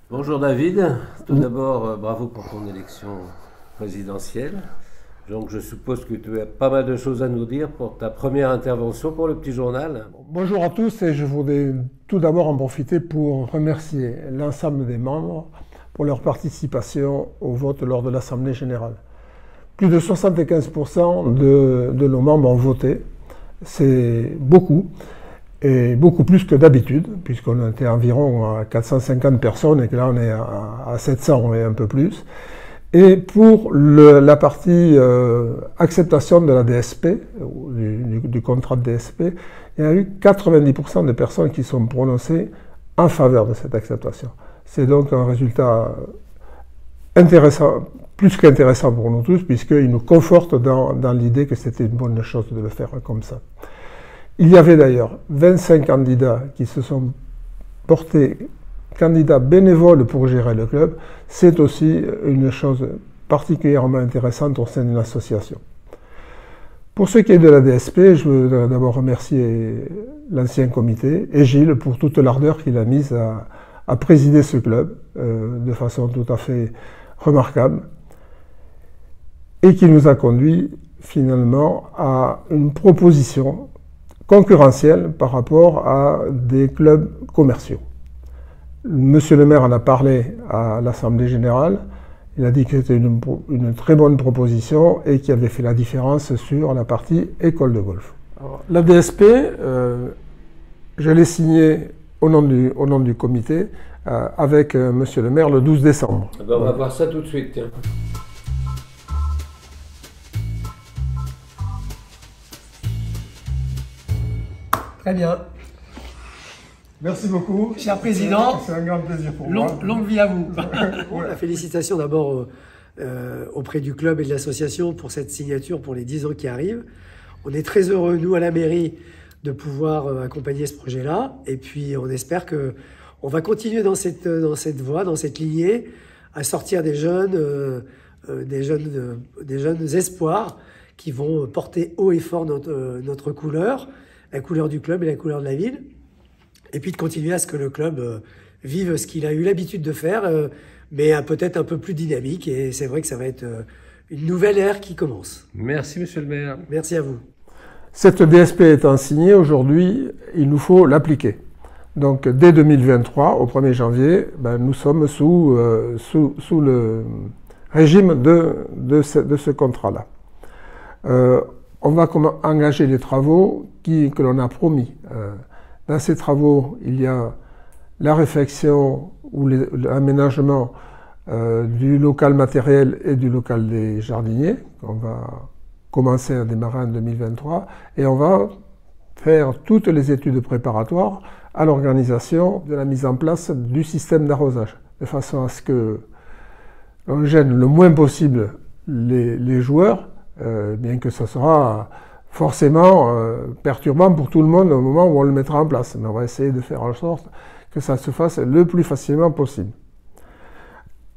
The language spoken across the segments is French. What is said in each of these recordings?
Bonjour David, tout d'abord bravo pour ton élection présidentielle. Donc je suppose que tu as pas mal de choses à nous dire pour ta première intervention pour le petit journal. Bonjour à tous et je voudrais tout d'abord en profiter pour remercier l'ensemble des membres pour leur participation au vote lors de l'Assemblée générale. Plus de 75% de nos membres ont voté, c'est beaucoup. Et beaucoup plus que d'habitude, puisqu'on était environ à 450 personnes et que là on est à 700 et un peu plus. Et pour la partie acceptation de la DSP, du contrat de DSP, il y a eu 90% de personnes qui sont prononcées en faveur de cette acceptation. C'est donc un résultat intéressant, plus qu'intéressant pour nous tous, puisqu'il nous conforte dans l'idée que c'était une bonne chose de le faire comme ça. Il y avait d'ailleurs 25 candidats qui se sont portés candidats bénévoles pour gérer le club. C'est aussi une chose particulièrement intéressante au sein d'une association. Pour ce qui est de la DSP, je veux d'abord remercier l'ancien comité et Gilles pour toute l'ardeur qu'il a mise à présider ce club de façon tout à fait remarquable et qui nous a conduit finalement à une proposition concurrentielle par rapport à des clubs commerciaux. Monsieur le maire en a parlé à l'Assemblée générale. Il a dit que c'était une très bonne proposition et qui avait fait la différence sur la partie école de golf. Alors, la DSP, je l'ai signée au nom du comité avec monsieur le maire le 12 décembre. Ben, on va voir ça tout de suite. Tiens. Très bien. Merci beaucoup. Cher Président, c'est un grand plaisir pour moi. Longue vie à vous. La félicitation d'abord auprès du club et de l'association pour cette signature pour les 10 ans qui arrivent. On est très heureux, nous, à la mairie, de pouvoir accompagner ce projet-là. Et puis, on espère qu'on va continuer dans cette voie, dans cette lignée, à sortir des jeunes espoirs qui vont porter haut et fort notre couleur, la couleur du club et la couleur de la ville, et puis de continuer à ce que le club vive ce qu'il a eu l'habitude de faire, mais peut-être un peu plus dynamique, et c'est vrai que ça va être une nouvelle ère qui commence. Merci monsieur le maire. Merci à vous. Cette DSP étant signée, aujourd'hui, il nous faut l'appliquer. Donc dès 2023, au 1er janvier, nous sommes sous le régime de ce contrat-là. On va engager les travaux que l'on a promis. Dans ces travaux, il y a la réfection ou l'aménagement du local matériel et du local des jardiniers. On va commencer à démarrer en 2023 et on va faire toutes les études préparatoires à l'organisation de la mise en place du système d'arrosage, de façon à ce que l'on gêne le moins possible les joueurs, bien que ce sera forcément perturbant pour tout le monde au moment où on le mettra en place. Mais on va essayer de faire en sorte que ça se fasse le plus facilement possible.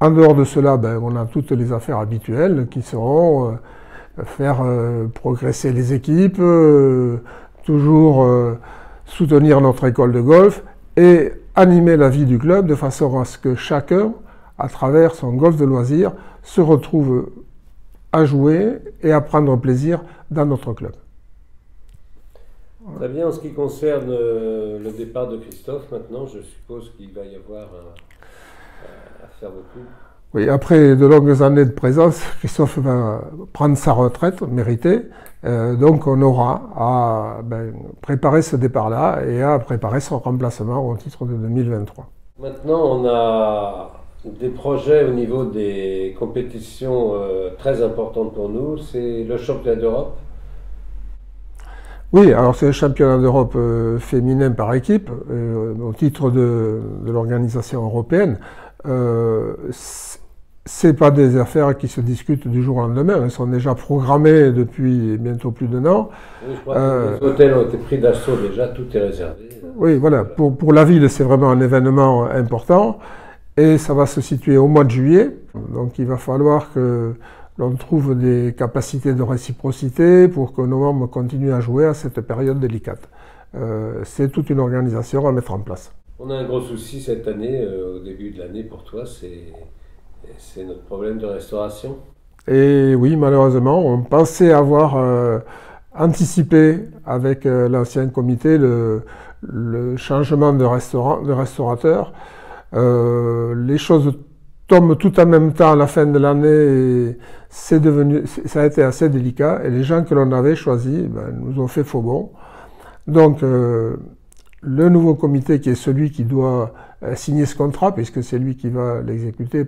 En dehors de cela, on a toutes les affaires habituelles qui seront faire progresser les équipes, toujours soutenir notre école de golf et animer la vie du club de façon à ce que chacun, à travers son golf de loisirs, se retrouve à jouer et à prendre plaisir dans notre club. Très bien, en ce qui concerne le départ de Christophe, maintenant, je suppose qu'il va y avoir à faire beaucoup. Oui, après de longues années de présence, Christophe va prendre sa retraite méritée. Donc on aura à préparer ce départ-là et à préparer son remplacement au titre de 2023. Maintenant, on a des projets au niveau des compétitions très importantes pour nous. C'est le championnat d'Europe. Oui, alors c'est le championnat d'Europe féminin par équipe, au titre de l'organisation européenne. C'est pas des affaires qui se discutent du jour au lendemain, elles sont déjà programmées depuis bientôt plus d'1 an. Oui, je crois que les hôtels ont été pris d'assaut déjà, tout est réservé. Oui, voilà, pour la ville c'est vraiment un événement important et ça va se situer au mois de juillet, donc il va falloir que l'on trouve des capacités de réciprocité pour que nos membres continuent à jouer à cette période délicate. C'est toute une organisation à mettre en place. On a un gros souci cette année, au début de l'année pour toi, c'est notre problème de restauration. Et oui, malheureusement, on pensait avoir anticipé avec l'ancien comité le changement de restaurateur. Les choses tombent tout en même temps à la fin de l'année et ça a été assez délicat. Et les gens que l'on avait choisis nous ont fait faux bond. Donc, le nouveau comité, qui est celui qui doit signer ce contrat, puisque c'est lui qui va l'exécuter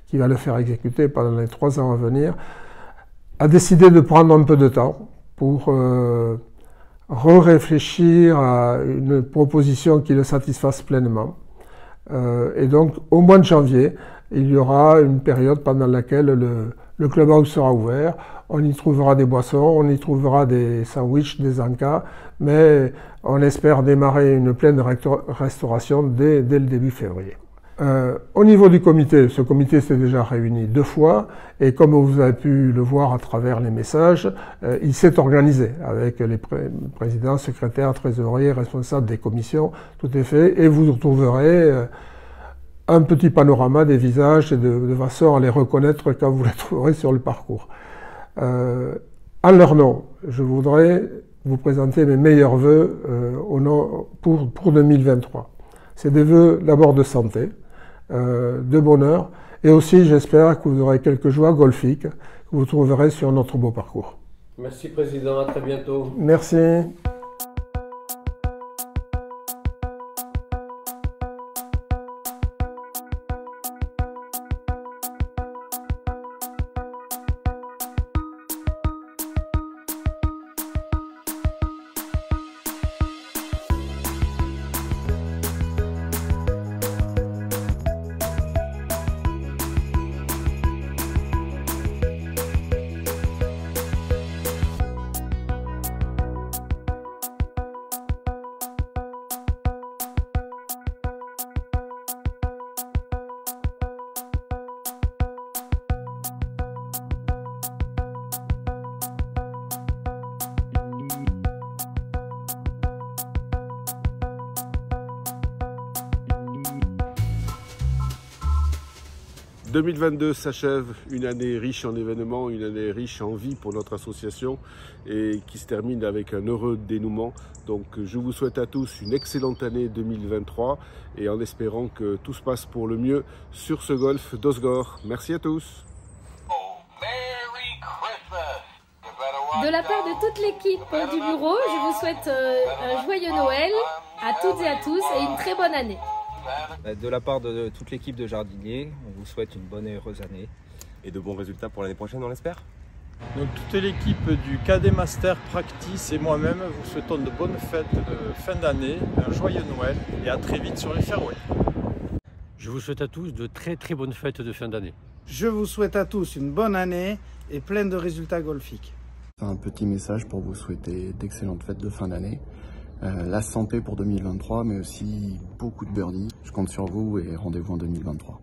qui va le faire exécuter pendant les 3 ans à venir, a décidé de prendre un peu de temps pour réfléchir à une proposition qui le satisfasse pleinement. Et donc, au mois de janvier, il y aura une période pendant laquelle le clubhouse sera ouvert. On y trouvera des boissons, on y trouvera des sandwichs, des encas, mais on espère démarrer une pleine restauration dès le début février. Au niveau du comité, ce comité s'est déjà réuni 2 fois et comme vous avez pu le voir à travers les messages, il s'est organisé avec les présidents, secrétaires, trésoriers, responsables des commissions, tout est fait et vous retrouverez un petit panorama des visages et de façon à les reconnaître quand vous les trouverez sur le parcours. En leur nom, je voudrais vous présenter mes meilleurs vœux pour 2023. C'est des vœux d'abord de santé, de bonheur, et aussi j'espère que vous aurez quelques joies golfiques que vous trouverez sur notre beau parcours. Merci Président, à très bientôt. Merci. « 2022 s'achève, une année riche en événements, une année riche en vie pour notre association et qui se termine avec un heureux dénouement. Donc je vous souhaite à tous une excellente année 2023 et en espérant que tout se passe pour le mieux sur ce golf d'Osgore. Merci à tous. De la part de toute l'équipe du bureau, je vous souhaite un joyeux Noël à toutes et à tous et une très bonne année. De la part de toute l'équipe de jardiniers, on vous souhaite une bonne et heureuse année. Et de bons résultats pour l'année prochaine, on l'espère. Donc toute l'équipe du KD Master Practice et moi-même vous souhaitons de bonnes fêtes de fin d'année, un joyeux Noël et à très vite sur les fairways. Je vous souhaite à tous de très bonnes fêtes de fin d'année. Je vous souhaite à tous une bonne année et plein de résultats golfiques. Un petit message pour vous souhaiter d'excellentes fêtes de fin d'année. La santé pour 2023, mais aussi beaucoup de birdies. Je compte sur vous et rendez-vous en 2023.